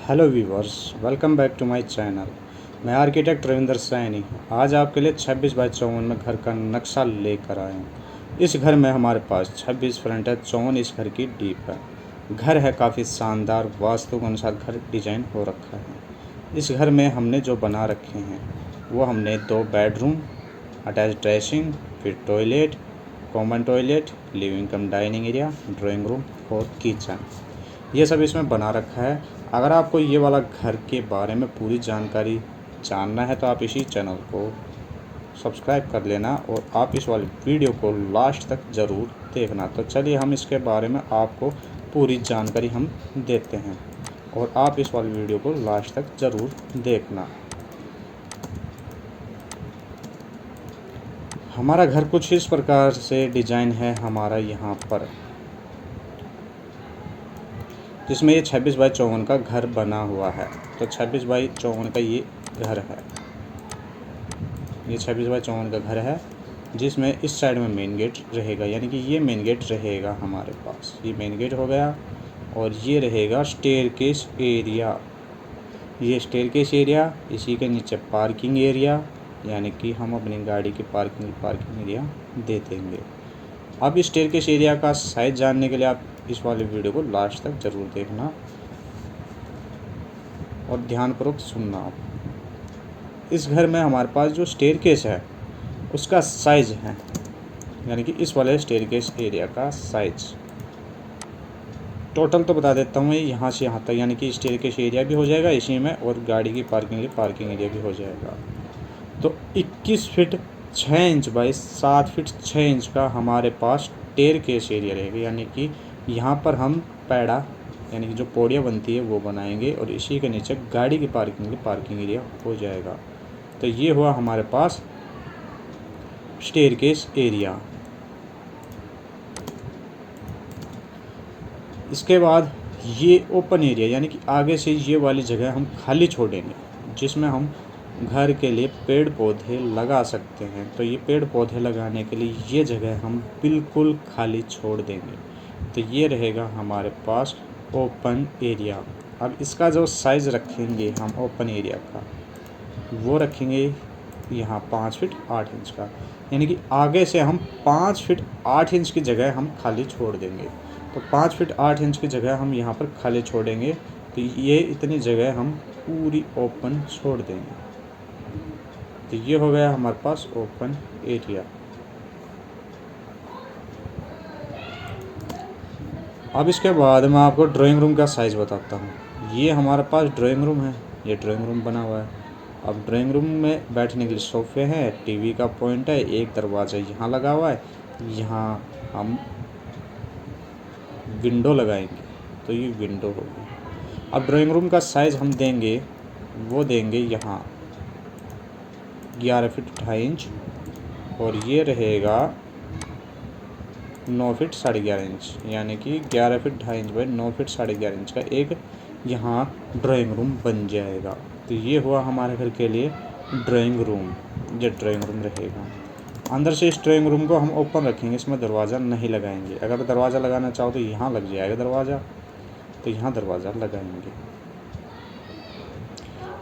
Hello viewers, welcome back to my channel. मैं architect Ravinder Saini आज आपके लिए 26x54 में घर का नक्शा लेकर आया हूँ। इस घर में हमारे पास 26 फ्रंट है, 54 इस घर की डीप है। घर है काफ़ी शानदार, वास्तु के अनुसार घर डिजाइन हो रखा है। इस घर में हमने जो बना रखे हैं वो हमने 2 बेडरूम, अटैच ड्रेसिंग, फिर टॉयलेट, कॉमन टॉयलेट, लिविंग कम डाइनिंग एरिया, ड्राइंग रूम और किचन, ये सब इसमें बना रखा है। अगर आपको ये वाला घर के बारे में पूरी जानकारी जानना है तो आप इसी चैनल को सब्सक्राइब कर लेना और आप इस वाली वीडियो को लास्ट तक ज़रूर देखना। तो चलिए हम इसके बारे में आपको पूरी जानकारी हम देते हैं और आप इस वाली वीडियो को लास्ट तक ज़रूर देखना। हमारा घर कुछ इस प्रकार से डिज़ाइन है हमारा यहाँ पर, जिसमें ये 26x54 का घर बना हुआ है। तो 26x54 का ये घर है, ये 26x54 का घर है, जिसमें इस साइड में मेन गेट रहेगा, यानी कि ये मेन गेट रहेगा हमारे पास। ये मेन गेट हो गया और ये रहेगा स्टेयरकेस एरिया। ये स्टेयरकेस एरिया, इसी के नीचे पार्किंग एरिया, यानी कि हम अपनी गाड़ी की पार्किंग एरिया दे देंगे। अब इस स्टेयरकेस एरिया का साइज जानने के लिए आप इस वाले वीडियो को लास्ट तक ज़रूर देखना और ध्यानपूर्वक सुनना। आप इस घर में हमारे पास जो स्टेयरकेस है उसका साइज है, यानी कि इस वाले स्टेयरकेस एरिया का साइज टोटल तो बता देता हूँ। यहाँ से यहाँ तक, यानी कि स्टेयरकेस एरिया भी हो जाएगा इसी में और गाड़ी की पार्किंग एरिया भी हो जाएगा। तो 21 feet 6 inch by 7 feet 6 inch का हमारे पास स्टेयरकेस एरिया रहेगा, यानी कि यहाँ पर हम पैड़ा, यानी कि जो पौड़ियाँ बनती है वो बनाएंगे और इसी के नीचे गाड़ी की पार्किंग एरिया हो जाएगा। तो ये हुआ हमारे पास स्टेयरकेस एरिया। इसके बाद ये ओपन एरिया, यानी कि आगे से ये वाली जगह हम खाली छोड़ेंगे, जिसमें हम घर के लिए पेड़ पौधे लगा सकते हैं। तो ये पेड़ पौधे लगाने के लिए ये जगह हम बिल्कुल खाली छोड़ देंगे। तो ये रहेगा हमारे पास ओपन एरिया। अब इसका जो साइज़ रखेंगे हम ओपन एरिया का, वो रखेंगे यहाँ 5 फीट 8 इंच का, यानी कि आगे से हम 5 फीट 8 इंच की जगह हम खाली छोड़ देंगे। तो 5 फीट 8 इंच की जगह हम यहाँ पर खाली छोड़ेंगे, तो ये इतनी जगह हम पूरी ओपन छोड़ देंगे। तो ये हो गया हमारे पास ओपन एरिया। अब इसके बाद मैं आपको ड्राइंग रूम का साइज़ बताता हूँ। ये हमारे पास ड्राइंग रूम है, ये ड्राइंग रूम बना हुआ है। अब ड्राइंग रूम में बैठने के लिए सोफ़े हैं, टीवी का पॉइंट है, एक दरवाज़ा यहाँ लगा हुआ है, यहाँ हम विंडो लगाएंगे, तो ये विंडो होगी। अब ड्राइंग रूम का साइज़ हम देंगे, वो देंगे यहाँ 11 फीट 2.5 इंच और ये रहेगा 9 फीट 11.5 इंच, यानी कि 11 feet 2.5 inch by 9 feet 11.5 inch का एक यहाँ ड्राइंग रूम बन जाएगा। तो ये हुआ हमारे घर के लिए ड्राइंग रूम। ये ड्राइंग रूम रहेगा। अंदर से इस ड्राइंग रूम को हम ओपन रखेंगे, इसमें दरवाज़ा नहीं लगाएंगे। अगर दरवाज़ा लगाना चाहो तो यहाँ लग जाएगा दरवाज़ा, तो यहाँ दरवाज़ा लगाएंगे।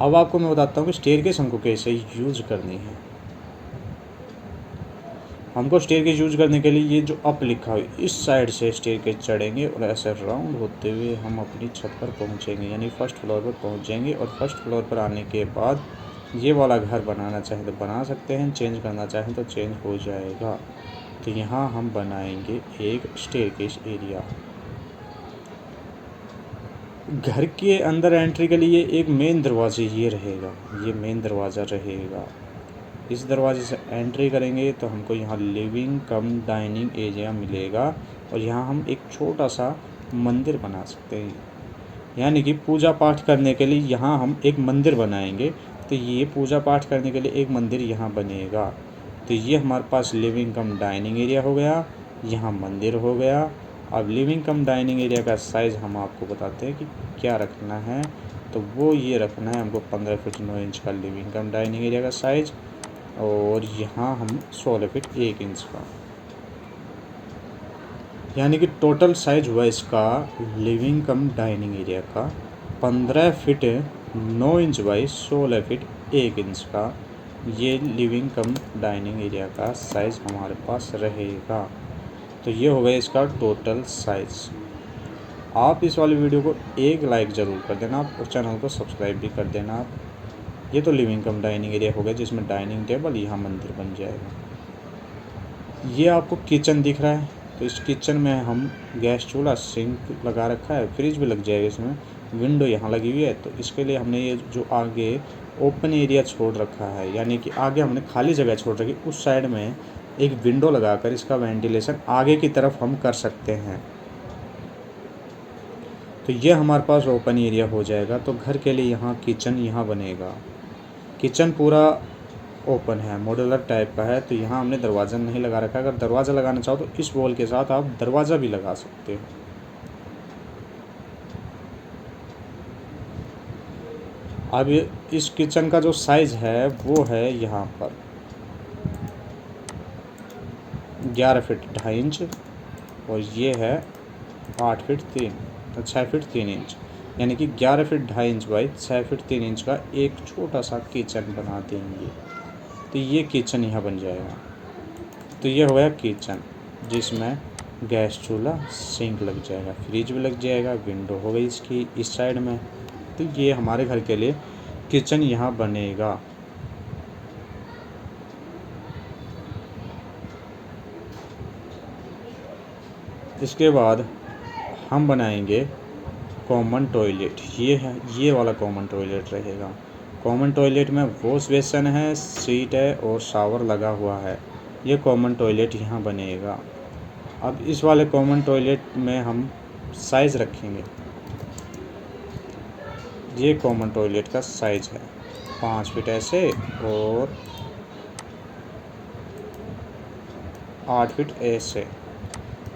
अब आपको मैं बताता हूँ कि स्टेयरकेस हमको कैसे यूज करनी है। हमको स्टेयरकेस यूज करने के लिए ये जो अप लिखा है इस साइड से स्टेयरकेस चढ़ेंगे और ऐसे राउंड होते हुए हम अपनी छत पर पहुँचेंगे, यानी फर्स्ट फ्लोर पर पहुँच जाएंगे। और फर्स्ट फ्लोर पर आने के बाद ये वाला घर बनाना चाहें तो बना सकते हैं, चेंज करना चाहें तो चेंज हो जाएगा। तो यहाँ हम बनाएंगे एक स्टेयरकेस एरिया। घर के अंदर एंट्री के लिए एक मेन दरवाजे ये रहेगा, ये मेन दरवाज़ा रहेगा। इस दरवाजे से एंट्री करेंगे तो हमको यहाँ लिविंग कम डाइनिंग एरिया मिलेगा और यहाँ हम एक छोटा सा मंदिर बना सकते हैं, यानी कि पूजा पाठ करने के लिए यहाँ हम एक मंदिर बनाएंगे। तो ये पूजा पाठ करने के लिए एक मंदिर यहाँ बनेगा। तो ये हमारे पास लिविंग कम डाइनिंग एरिया हो गया, यहाँ मंदिर हो गया। अब लिविंग कम डाइनिंग एरिया का साइज़ हम आपको बताते हैं कि क्या रखना है। तो वो ये रखना है हमको 15 फीट 9 इंच का लिविंग कम डाइनिंग एरिया का साइज़ और यहाँ हम 16 फीट 1 इंच का, यानी कि टोटल साइज हुआ इसका लिविंग कम डाइनिंग एरिया का 15 feet 9 inch by 16 feet 1 inch का ये लिविंग कम डाइनिंग एरिया का साइज़ हमारे पास रहेगा। तो ये हो गया इसका टोटल साइज़। आप इस वाली वीडियो को एक लाइक ज़रूर कर देना आप, और चैनल को सब्सक्राइब भी कर देना आप। ये तो लिविंग कम डाइनिंग एरिया हो गया, जिसमें डाइनिंग टेबल, यहाँ मंदिर बन जाएगा। ये आपको किचन दिख रहा है, तो इस किचन में हम गैस चूल्हा, सिंक लगा रखा है, फ्रिज भी लग जाएगा इसमें, विंडो यहाँ लगी हुई है। तो इसके लिए हमने ये जो आगे ओपन एरिया छोड़ रखा है, यानी कि आगे हमने खाली जगह छोड़ रखी, उस साइड में एक विंडो लगाकर इसका वेंटिलेशन आगे की तरफ हम कर सकते हैं। तो ये हमारे पास ओपन एरिया हो जाएगा। तो घर के लिए यहाँ किचन यहाँ बनेगा। किचन पूरा ओपन है, मॉड्यूलर टाइप का है। तो यहाँ हमने दरवाज़ा नहीं लगा रखा है। अगर दरवाज़ा लगाना चाहो तो इस वॉल के साथ आप दरवाज़ा भी लगा सकते हो। अब इस किचन का जो साइज़ है वो है यहाँ पर 11 फीट 2.5 इंच, और ये है 8 फीट 6 फीट 3 इंच, यानी कि 11 feet 2.5 inch by 6 feet 3 inch का एक छोटा सा किचन बना देंगे। तो ये किचन यहाँ बन जाएगा। तो ये हो गया किचन, जिसमें गैस चूल्हा, सिंक लग जाएगा, फ्रिज भी लग जाएगा, विंडो हो गई इसकी इस साइड में। तो ये हमारे घर के लिए किचन यहाँ बनेगा। इसके बाद हम बनाएंगे कॉमन टॉयलेट। ये है, ये वाला कॉमन टॉयलेट रहेगा। कॉमन टॉयलेट में वॉश बेसन है, सीट है और शावर लगा हुआ है। ये कॉमन टॉयलेट यहाँ बनेगा। अब इस वाले कॉमन टॉयलेट में हम साइज़ रखेंगे। ये कॉमन टॉयलेट का साइज़ है 5 फीट ऐसे और 8 फीट ऐसे।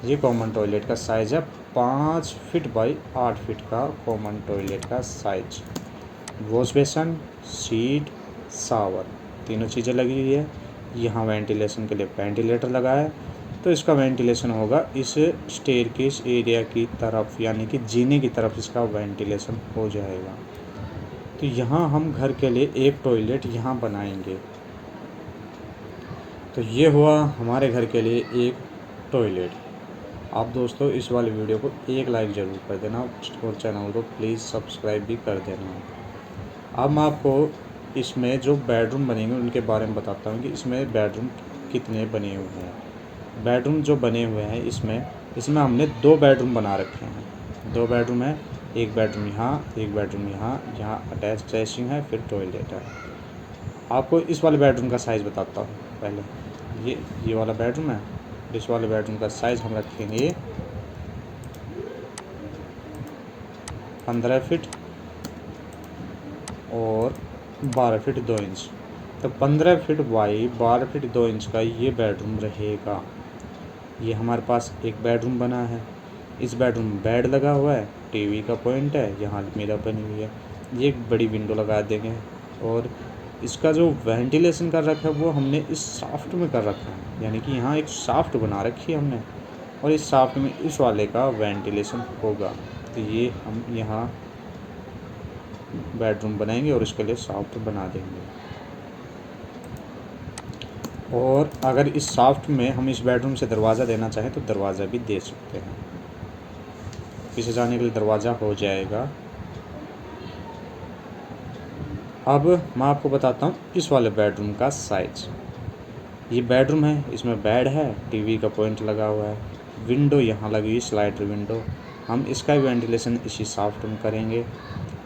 ये कॉमन टॉयलेट का साइज़ है 5 फीट बाई 8 फीट का कॉमन टॉयलेट का size. Wash basin, seat, shower, तीनों चीज़ें लगी हुई है। यहाँ वेंटिलेशन के लिए वेंटिलेटर लगा है। तो इसका वेंटिलेशन होगा इस स्टेयरकेस एरिया की तरफ, यानी कि जीने की तरफ इसका वेंटिलेशन हो जाएगा। तो यहाँ हम घर के लिए एक टॉयलेट यहाँ बनाएंगे। तो ये हुआ हमारे घर के लिए एक टॉयलेट। आप दोस्तों इस वाले वीडियो को एक लाइक ज़रूर कर देना और चैनल को प्लीज़ सब्सक्राइब भी कर देना। अब मैं आपको इसमें जो बेडरूम बनेंगे उनके बारे में बताता हूँ कि इसमें बेडरूम कितने बने हुए हैं। बेडरूम जो बने हुए हैं इसमें हमने 2 बेडरूम बना रखे हैं। 2 बेडरूम है, एक बेडरूम यहाँ, एक बेडरूम यहाँ, जहाँ अटैच ड्रेसिंग है, फिर टॉयलेट है। आपको इस वाले बेडरूम का साइज़ बताता हूँ पहले। ये वाला बेडरूम है। इस वाले बेडरूम का साइज़ हम रखेंगे 15 फीट और 12 फीट 2 इंच। तो 15 फीट बाई 12 फीट 2 इंच का ये बेडरूम रहेगा। ये हमारे पास एक बेडरूम बना है। इस बेडरूम में बेड लगा हुआ है, टीवी का पॉइंट है, यहाँ अलमीरा बनी हुई है। ये एक बड़ी विंडो लगा देंगे, और इसका जो वेंटिलेशन कर रखा है वो हमने इस शाफ्ट में कर रखा है, यानी कि यहाँ एक शाफ्ट बना रखी है हमने, और इस शाफ्ट में इस वाले का वेंटिलेशन होगा। तो ये हम यहाँ बेडरूम बनाएंगे और इसके लिए शाफ्ट बना देंगे। और अगर इस शाफ्ट में हम इस बेडरूम से दरवाज़ा देना चाहें तो दरवाज़ा भी दे सकते हैं। पीछे जाने के लिए दरवाज़ा हो जाएगा। अब मैं आपको बताता हूँ इस वाले बेडरूम का साइज। ये बेडरूम है, इसमें बेड है, टीवी का पॉइंट लगा हुआ है, विंडो यहाँ लगी हुई, स्लाइडर विंडो। हम इसका भी वेंटिलेशन इसी शाफ्ट में करेंगे।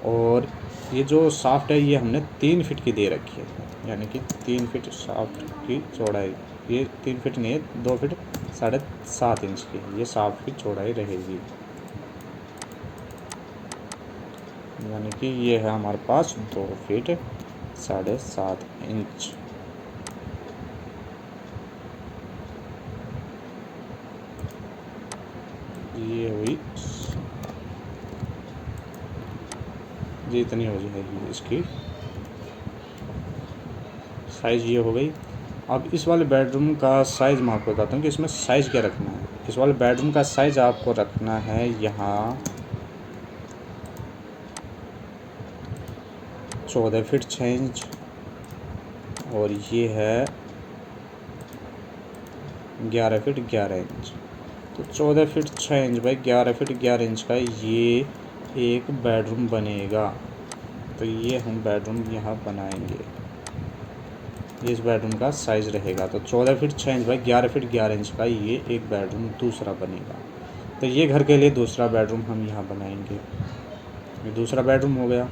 और ये जो शाफ्ट है ये हमने 3 फीट की दे रखी है, यानी कि 3 फीट शाफ्ट की चौड़ाई। ये 3 फीट नहीं है, 2 फीट 7.5 इंच की ये शाफ्ट की चौड़ाई रहेगी, यानी कि ये है हमारे पास 2 फीट 7.5 इंच। ये हुई, ये इतनी हो जाएगी इसकी साइज़, ये हो गई। अब इस वाले बेडरूम का साइज़ मैं आपको बताता हूँ कि इसमें साइज़ क्या रखना है। इस वाले बेडरूम का साइज़ आपको रखना है यहाँ 14 फीट 6 इंच और ये है 11 फीट 11 इंच। तो 14 feet 6 inch by 11 feet 11 inch का ये एक बेडरूम बनेगा। तो ये हम बेडरूम यहाँ बनाएंगे, इस बेडरूम का साइज़ रहेगा। तो 14 feet 6 inch by 11 feet 11 inch का ये एक बेडरूम दूसरा बनेगा। तो ये घर के लिए दूसरा बेडरूम हम यहाँ बनाएंगे। ये दूसरा बेडरूम हो गया।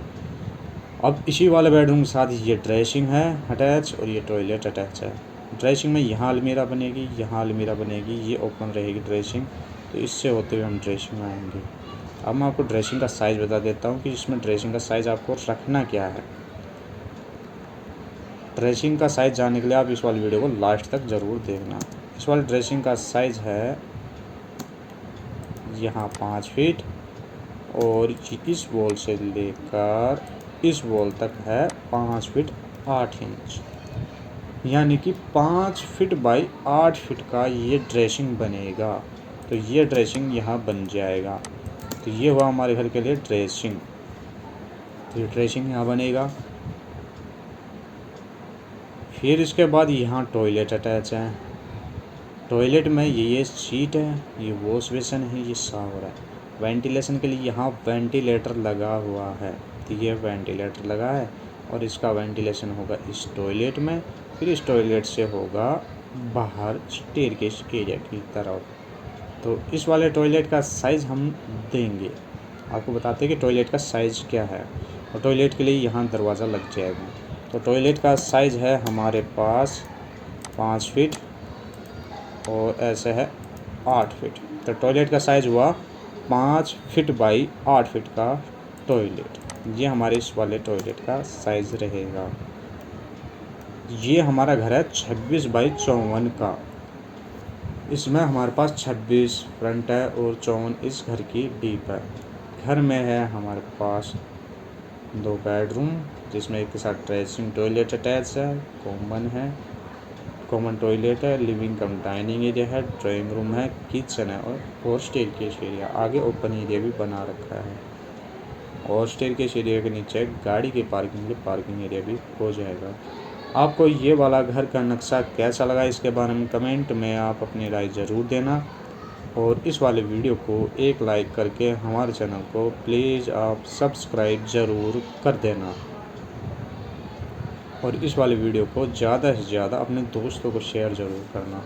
अब इसी वाले बेडरूम के साथ ये ड्रेसिंग है अटैच और ये टॉयलेट अटैच है। ड्रेसिंग में यहाँ अलमीरा बनेगी, यहाँ अलमीरा बनेगी, ये ओपन रहेगी ड्रेसिंग। तो इससे होते हुए हम ड्रेसिंग में आएंगे। अब मैं आपको ड्रेसिंग का साइज़ बता देता हूँ कि इसमें ड्रेसिंग का साइज़ आपको रखना क्या है। ड्रेसिंग का साइज़ जानने के लिए आप इस वाली वीडियो को लास्ट तक ज़रूर देखना। इस वाली ड्रेसिंग का साइज़ है यहाँ 5 फीट और इस वॉल से लेकर इस वॉल तक है 5 फीट 8 इंच, यानी कि 5 फीट बाई 8 फीट का ये ड्रेसिंग बनेगा। तो ये ड्रेसिंग यहाँ बन जाएगा। तो ये हुआ हमारे घर के लिए ड्रेसिंग। तो ये ड्रेसिंग यहाँ बनेगा। फिर इसके बाद यहाँ टॉयलेट अटैच है। टॉयलेट में ये सीट है, ये वॉश बेसिन है, ये शावर है। वेंटिलेशन के लिए यहाँ वेंटिलेटर लगा हुआ है। तो ये वेंटिलेटर लगा है और इसका वेंटिलेशन होगा इस टॉयलेट में, फिर इस टॉयलेट से होगा बाहर स्टेयरकेस एरिया की तरफ। तो इस वाले टॉयलेट का साइज़ हम देंगे, आपको बताते हैं कि टॉयलेट का साइज़ क्या है। और टॉयलेट के लिए यहाँ दरवाज़ा लग जाएगा। तो टॉयलेट का साइज़ है हमारे पास 5 फीट और ऐसे है 8 फीट। तो टॉयलेट का साइज़ हुआ 5 फीट बाई 8 फीट का टॉयलेट। ये हमारे इस वाले टॉयलेट का साइज़ रहेगा। ये हमारा घर है 26 बाई 54 का। इसमें हमारे पास 26 फ्रंट है और 54 इस घर की डीप है। घर में है हमारे पास 2 बेडरूम, जिसमें एक के साथ ड्रेसिंग टॉयलेट अटैच है, कॉमन टॉयलेट है, लिविंग कम डाइनिंग एरिया है, ड्राइंग रूम है, किचन है और स्टेयरकेस एरिया। आगे ओपन एरिया भी बना रखा है और स्टेयरकेस एरिया के नीचे गाड़ी के पार्किंग एरिया भी हो जाएगा। आपको ये वाला घर का नक्शा कैसा लगा, इसके बारे में कमेंट में आप अपनी राय ज़रूर देना। और इस वाले वीडियो को एक लाइक करके हमारे चैनल को प्लीज़ आप सब्सक्राइब ज़रूर कर देना। और इस वाले वीडियो को ज़्यादा से ज़्यादा अपने दोस्तों को शेयर ज़रूर करना।